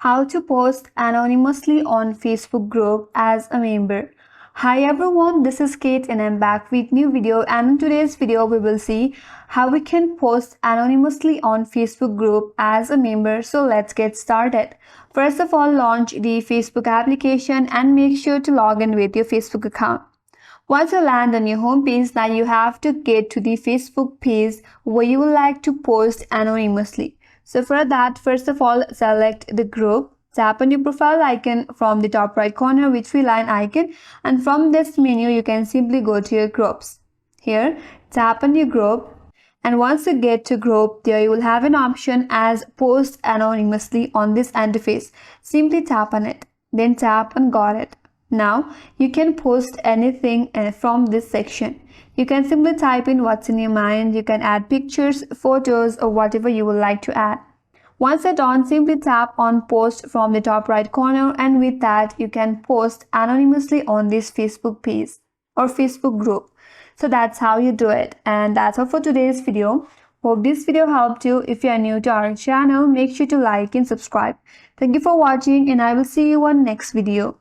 How to post anonymously on Facebook group as a member. Hi everyone, this is Kate and I'm back with new video, and in today's video we will see how we can post anonymously on Facebook group as a member. So let's get started. First of all, launch the Facebook application and make sure to log in with your Facebook account. Once you land on your home page, now you have to get to the Facebook page where you would like to post anonymously. So for that, first of all, select the group. Tap on your profile icon from the top right corner with three line icon, and from this menu you can simply go to your groups. Here, tap on your group, and once you get to group, there you will have an option as post anonymously on this interface. Simply tap on it, then tap on got it. Now you can post anything from this section. You can simply type in what's in your mind. You can add pictures, photos, or whatever you would like to add. Once you're done, simply tap on post from the top right corner, and with that you can post anonymously on this Facebook page or Facebook group. So that's how you do it, and that's all for today's video. Hope this video helped you. If you are new to our channel, make sure to like and subscribe. Thank you for watching, and I will see you on next video.